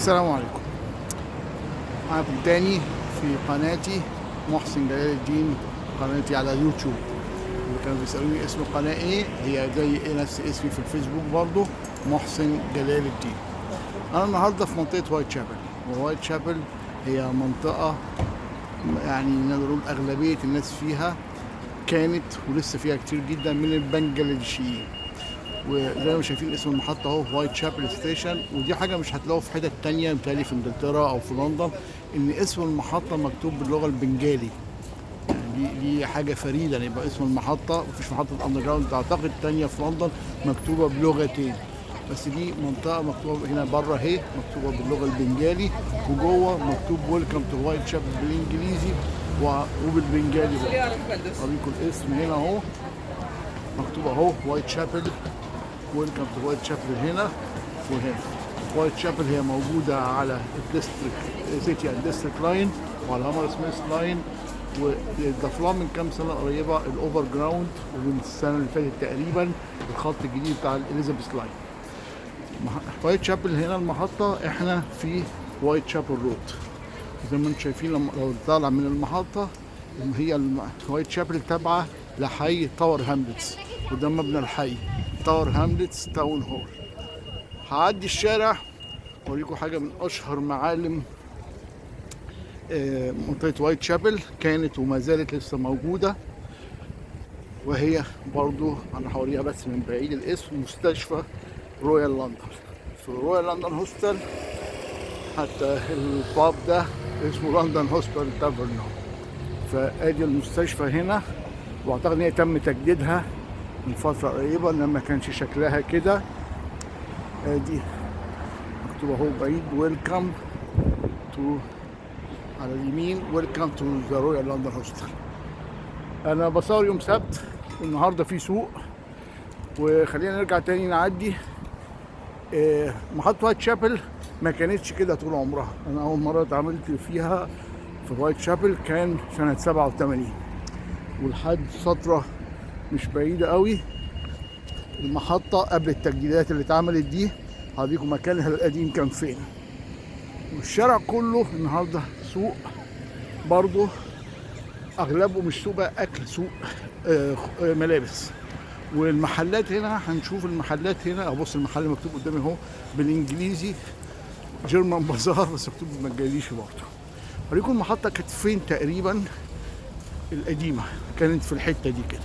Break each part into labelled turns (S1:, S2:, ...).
S1: السلام عليكم. معكم تاني في قناتي محسن جلال الدين، قناتي على يوتيوب. اللي كانوا بيسألوني اسم القناة ايه، هي زي نفس اسمي في الفيسبوك برضو، محسن جلال الدين. انا النهارده في منطقة وايت شابل، ووايت شابل هي منطقة يعني نقدر نقول اغلبية الناس فيها كانت ولسه فيها كتير جدا من البنجلاديشيين. وزي ما شايفين اسم المحطة اهو، وايت شابل ستيشن. ودي حاجة مش هتلاقوها في حتت تانية متهيألي في انجلترا او في لندن، ان اسم المحطة مكتوب باللغة البنجالي. يعني دي حاجة فريدة، يعني يبقى اسم المحطة، مفيش محطة اندر جراوند اعتقد تانية في لندن مكتوبة بلغتين، بس دي منطقة مكتوبة هنا بره اهي مكتوبة باللغة البنجالي، وجوه مكتوب ويلكم تو وايت شابل بالانجليزي وبالبنجالي برضه. اوريكم الاسم هنا اهو مكتوب اهو، وايت شابل، ويلكم تو وايت شابل هنا وهنا. وايت شابل هي موجودة على الديستريكت سيتي اند ديستريكت لاين وعلى هامر سميث لاين، وضاف لها من كام سنة قريبة الاوفر جراوند، ومن السنة اللي فاتت تقريبا الخط الجديد بتاع الاليزابيث لاين. وايت شابل هنا المحطة، احنا في وايت شابل رود. زي ما انتم شايفين لو طالع من المحطة، هي وايت شابل تابعة لحي تاور هاملتس، وده مبنى الحي تاور هاملتس تاون هول. هعدي الشارع واوريكم حاجة من اشهر معالم منطقة وايت شابل، كانت وما زالت لسه موجودة، وهي برضو انا هوريها بس من بعيد. الاسم مستشفى رويال لندن، في رويال لندن هوستل. حتى الباب ده اسمه لندن هوستل تافرن. فادي المستشفى هنا، واعتقد ان هي تم تجديدها من فترة قريبة لما كانش شكلها كده. ادي مكتوب اهو بعيد ويلكم تو، على اليمين ويلكم تو ذا رويال لندن هوستل. انا بصور يوم سبت، النهارده في سوق. وخلينا نرجع تاني نعدي. محطة وايت شابل ما كانتش كده طول عمرها. انا اول مرة اتعاملت فيها في وايت شابل كان سنة 87، ولحد فترة مش بعيدة قوي المحطة قبل التجديدات اللي اتعملت دي. هوريكم مكانها القديم كان فين. والشارع كله النهارده سوق برضه، اغلبه مش سوق بقى اكل، سوق ملابس. والمحلات هنا هنشوف المحلات هنا. ابص المحل مكتوب قدامي اهو بالانجليزي جيرمان بازار، بس مكتوب بالبنجليزي برضه. هوريكم المحطة كانت فين تقريبا القديمة، كانت في الحتة دي كده.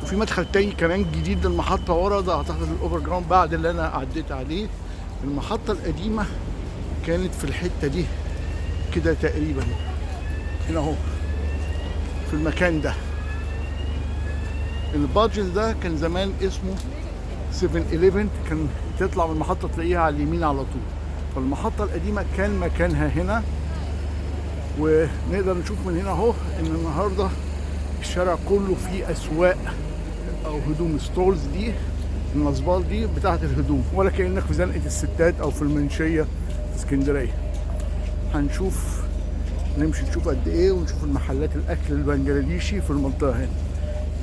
S1: وفي مدخل تاني كمان جديد للمحطة ورا، ده اعتقد الاوفر جراوند بعد اللي انا عديت عليه. المحطة القديمة كانت في الحتة دي كده تقريبا، هنا اهو في المكان ده. البادجل ده كان زمان اسمه 7-11، كان تطلع من المحطة تلاقيها على اليمين على طول. فالمحطة القديمة كان مكانها هنا. ونقدر نشوف من هنا اهو ان النهارده الشارع كله فيه اسواق او هدوم ستورز، دي النصبال دي بتاعت الهدوم، ولا كأنك في زنقة الستات او في المنشية في اسكندرية. هنشوف نمشي نشوف قد ايه، ونشوف المحلات الاكل البنجلاديشي في المنطقة هنا.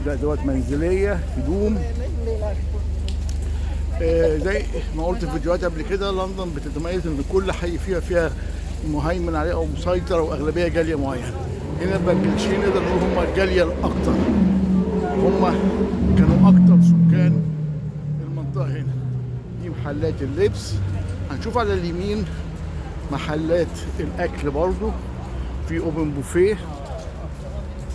S1: ده دوت منزلية هدوم. زي ما قلت في فيديوهات قبل كده، لندن بتتميز ان كل حي فيها مهيمن عليه او مسيطر او اغلبيه جاليه معينه. هنا البنجلاديشيين نقدر نقول هم الجاليه الاكثر، هم كانوا اكثر سكان المنطقه هنا. دي محلات اللبس. هنشوف على اليمين محلات الاكل برضو، في اوبن بوفيه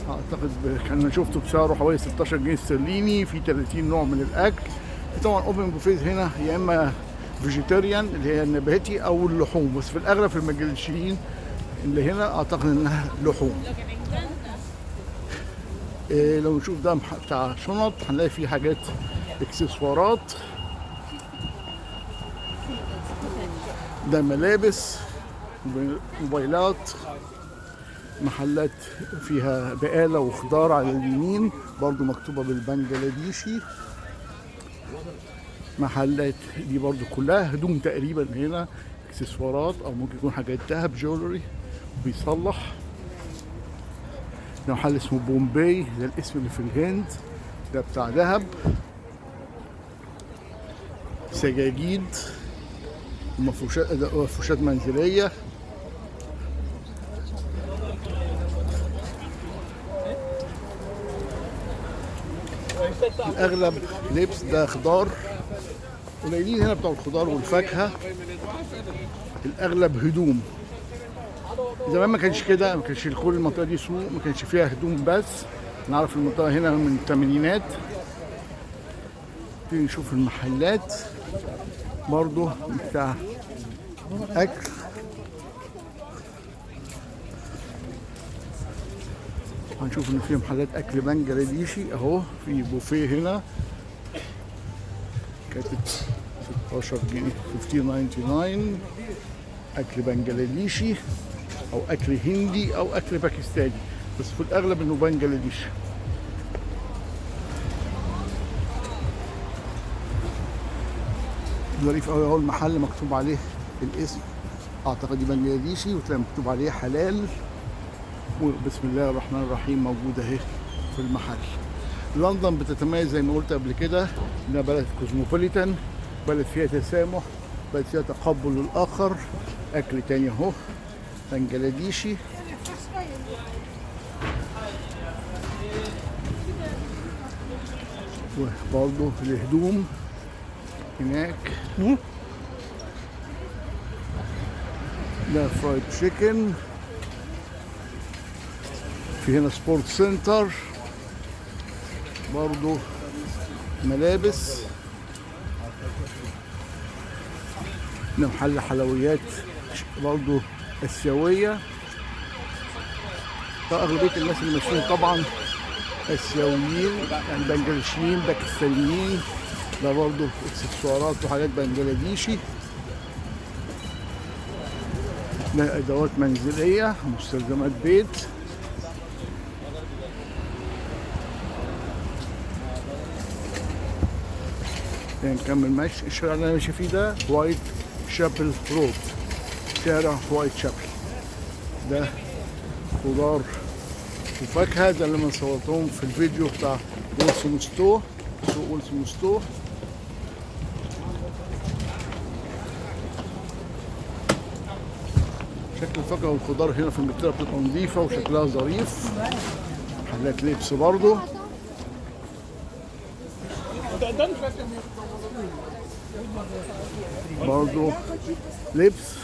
S1: اعتقد كان شفته بسعره حوالي 16 جنيه استرليني، في 30 نوع من الاكل. في طبعا اوبن بوفيه هنا يا اما فيجيتيريان اللي هي النباتي او اللحوم، بس في الاغلب في البنجلاديشيين اللي هنا اعتقد انها لحوم. لو نشوف ده بتاع شنط، هنلاقي فيه حاجات اكسسوارات. ده ملابس، موبايلات، محلات فيها بقالة وخضار على اليمين برضو مكتوبة بالبنجلاديشي. محلات دي برضو كلها هدوم تقريبا هنا، اكسسوارات او ممكن يكون حاجات دهب، جولري بيصلح. ده محل اسمه بومباي، ده الاسم اللي في الهند، ده بتاع دهب. سجاجيد ومفروشات منزلية. الأغلب لبس، ده خضار، قليلين هنا بتوع الخضار والفاكهة، الأغلب هدوم. زمان ما كانش كده، ما كانش كل المنطقة دي سوق، ما كانش فيها هدوم بس. نعرف المنطقة هنا من الثمانينات. نبتدي نشوف المحلات برضو بتاع أكل. هنشوف إن في محلات أكل بنجلاديشي أهو، في بوفيه هنا كاتب 16 جنيه 15.99. أكل بنجلاديشي أو أكل هندي أو أكل باكستاني، بس في الأغلب إنه بنجلاديشي. ظريف قوي اهو المحل، مكتوب عليه الاسم، اعتقد بنجلاديشي، وتلاقي مكتوب عليه حلال، وبسم الله الرحمن الرحيم موجود اهي في المحل. لندن بتتميز زي ما قلت قبل كده انها بلد كوزموبوليتان، بلد فيها تسامح، بلد فيها تقبل للاخر. اكل تاني اهو بنجلاديشي. وبرضه الهدوم هناك، ده فرايد تشيكن. في هنا سبورت سنتر، برضو ملابس. هنا محل حلويات برضو اسيوية. اغلبية الناس اللي ماشيين طبعا اسيويين، يعني بنجلاديشيين باكستانيين. ده برضو اكسسوارات وحاجات بنجلاديشي. ده ادوات منزلية، مستلزمات بيت. نكمل ماشي. الشارع اللي انا ماشي فيه ده وايت شابل رود، شارع وايت شابل. ده خضار وفاكهة، ده اللي انا صورتهم في الفيديو بتاع ويلسون ستو، سوق ويلسون ستو. شكل الفاكهة والخضار هنا في انجلترا بتبقى نظيفة وشكلها ظريف. محلات لبس برضو، لبس.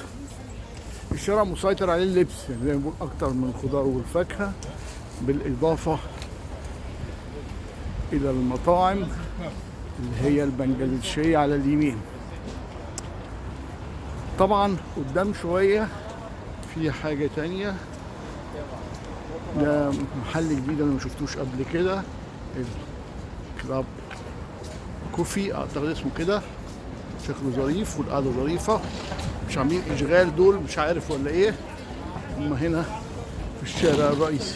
S1: الشارع مسيطر عليه اللبس، يعني زي ما بقول اكتر من الخضار والفاكهة، بالاضافة الى المطاعم اللي هي البنجلاديشية على اليمين. طبعا قدام شوية في حاجة تانية، ده محل جديد انا ما شفتوش قبل كده، الكلاب كوفي اعتقد اسمه كده. شكله ظريف والقعدة ظريفة، مش عاملين اشغال دول، مش عارف ولا ايه. هم هنا في الشارع الرئيسي.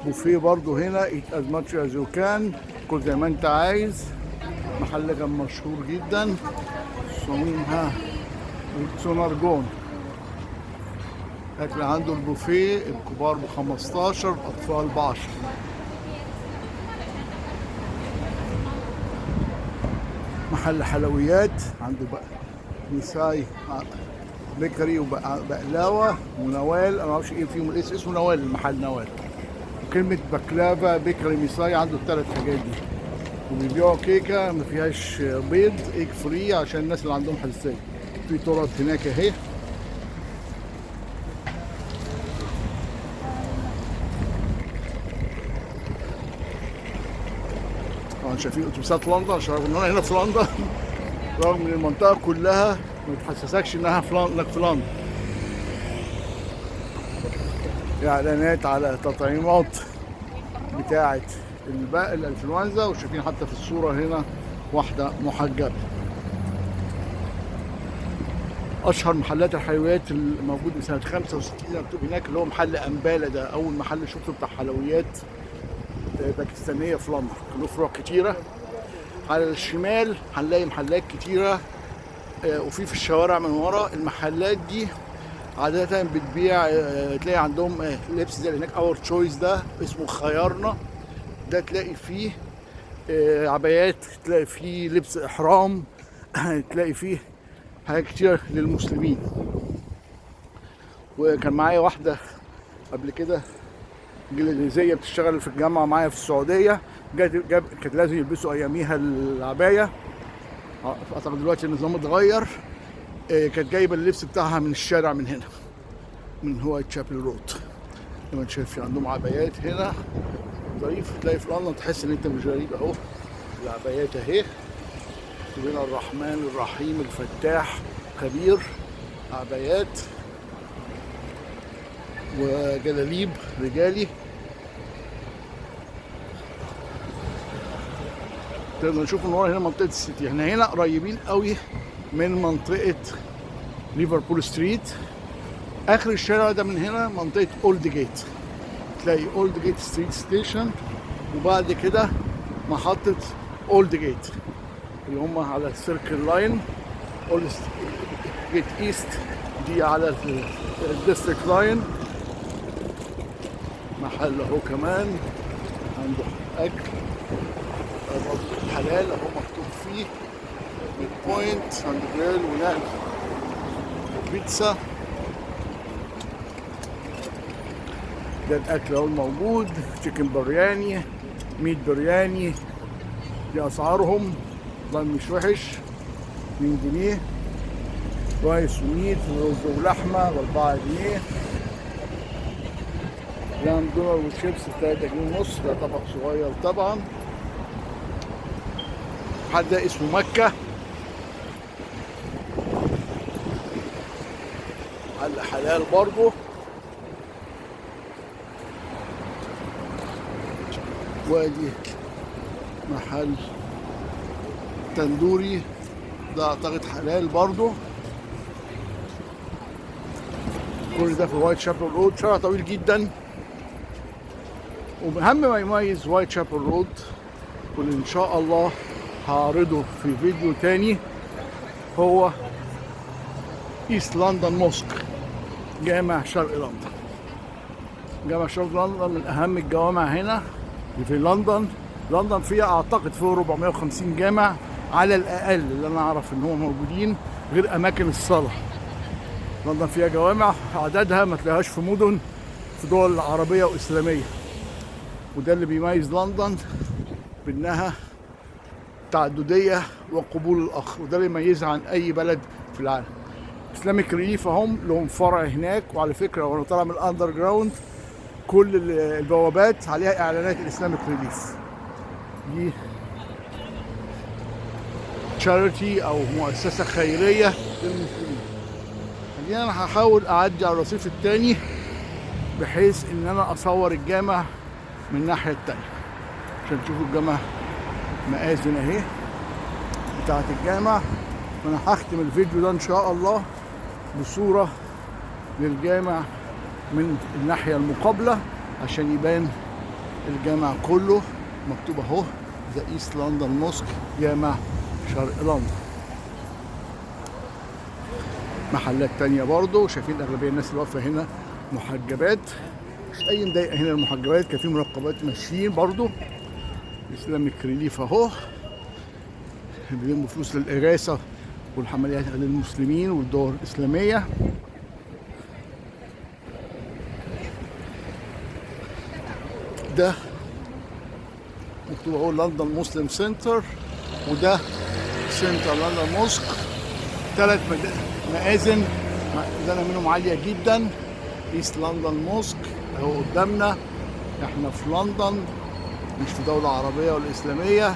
S1: بوفيه برضو هنا، eat as much as you can، كل زي ما انت عايز. محل كان مشهور جدا، سونارجون. اكل عنده البوفيه، الكبار ب15، الاطفال ب10. محل حلويات عنده بقى ميساي بيكري وبقلاوه ونوال، انا ما اعرفش ايه فيهم الاسم، اسمه نوال المحل، نوال. وكلمه بكلافه بيكري ميساي، عنده الثلاث حاجات دي. وبيبيعوا كيكه ما فيهاش بيض، ايج فري، عشان الناس اللي عندهم حساسيه. في تورت هناك اهي. طبعا شايفين اتوبيسات لندن، عشان رغم ان انا هنا في لندن، رغم ان المنطقه كلها ما تحسسكش انها انك في لندن. اعلانات على تطعيمات بتاعه الانفلونزا، وشايفين حتى في الصوره هنا واحده محجبه. اشهر محلات الحلويات الموجود من سنه 65 مكتوب هناك، اللي هو محل امبالا، ده اول محل شفته بتاع حلويات باكستانيه في لندن. له فروع كتيره. على الشمال هنلاقي محلات كتيره، وفي الشوارع من ورا. المحلات دي عادة بتبيع، تلاقي عندهم لبس زي هناك اور تشويس، ده اسمه خيارنا. ده تلاقي فيه عبايات، تلاقي فيه لبس احرام، تلاقي فيه حاجات كتير للمسلمين. وكان معايا واحده قبل كده انجليزيه بتشتغل في الجامعه معايا في السعوديه، كانت لازم يلبسوا اياميها العبايه. اعتقد دلوقتي النظام اتغير. كانت جايبه اللبس بتاعها من الشارع من هنا، من وايت شابل رود. زي ما انت شايف عندهم عبايات هنا ظريف. تلاقي في لندن تحس ان انت مش غريب اهو. العبايات اهي، وهنا الرحمن الرحيم الفتاح خبير. عبايات وجلاليب رجالي. تقدر نشوف من ورا هنا منطقة السيتي. احنا هنا قريبين قوي من منطقة ليفربول ستريت. اخر الشارع ده من هنا منطقة اولد جيت. تلاقي اولد جيت ستريت ستيشن، وبعد كده محطة اولد جيت اللي هم على السيركل لاين. اولد جيت ايست دي على الديستريكت لاين. محل اهو كمان عنده اكل حلال اهو مكتوب فيه ميد بوينت عند جريل ونقل بيتزا. ده الاكل اهو الموجود. تشيكن برياني، ميت برياني. دي اسعارهم والله مش وحش، 2 جنيه. رايس وميت ورز ولحمه ب4 جنيه. لام دولار وشيبس 3 جنيه ونص. ده طبق صغير طبعا. حد ده اسمه مكة، محل حلال برضه. وادي محل تندوري، ده اعتقد حلال برضه. كل ده في وايت شابل رود. شارع طويل جدا، واهم ما يميز وايت شابل رود واللي ان شاء الله هعرضه في فيديو تاني هو ايست لندن موسك، جامع شرق لندن. جامع شرق لندن من اهم الجوامع هنا في لندن. لندن فيها اعتقد فيه 450 جامع على الاقل اللي انا اعرف ان هم موجودين، غير اماكن الصلاه. لندن فيها جوامع عددها ما تلاقيهاش في مدن في دول عربيه واسلاميه. وده اللي بيميز لندن بانها تعدديه وقبول الاخر، وده اللي يميزها عن اي بلد في العالم. اسلامك ريليف هم لهم فرع هناك. وعلى فكره وانا طالع من الاندر جراوند كل البوابات عليها اعلانات الاسلامك ريليف. دي تشاريتي او مؤسسه خيريه للمسلمين. انا هحاول اعدي على الرصيف الثاني بحيث ان انا اصور الجامع من الناحيه الثانيه عشان تشوفوا الجامع. مآذن اهي بتاعت الجامع. وانا هختم الفيديو ده ان شاء الله بصوره للجامع من الناحيه المقابله عشان يبان الجامع كله. مكتوب اهو ذا ايست لندن موسك، جامع شرق لندن. محلات تانية برضو. شايفين اغلبيه الناس اللي واقفه هنا محجبات، مش اي مضايقه هنا المحجبات. كان في مراقبات ماشيين برضو. اسلامك ريليف اهو بيلموا فلوس للاغاثه والحمليات للمسلمين والدول الاسلاميه. ده مكتوب اهو لندن مسلم سنتر، وده سنتر لندن موسك. 3 مآذن مأذنة منهم عالية جدا. ايست لندن موسك اهو قدامنا. احنا في لندن مش في دولة عربية ولا إسلامية.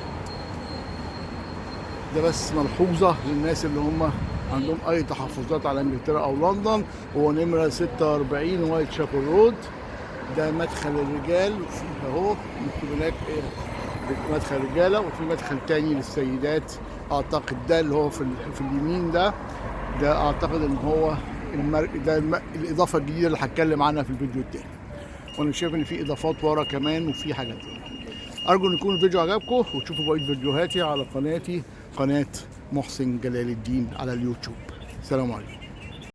S1: ده بس ملحوظة للناس اللي هم عندهم أي تحفظات على إنجلترا أو لندن. هو نمرة 46 وايت شابل رود. ده مدخل الرجال، وفيه أهو مكتوب هناك مدخل رجالة، وفي مدخل تاني للسيدات. أعتقد ده اللي هو في اليمين ده أعتقد إن هو الإضافة الجديدة اللي هتكلم عنها في الفيديو التاني. وأنا شايف إن في إضافات ورا كمان وفي حاجات. أرجو إن يكون الفيديو عجبكم وتشوفوا بقية فيديوهاتي على قناتي، قناة محسن جلال الدين على اليوتيوب. السلام عليكم.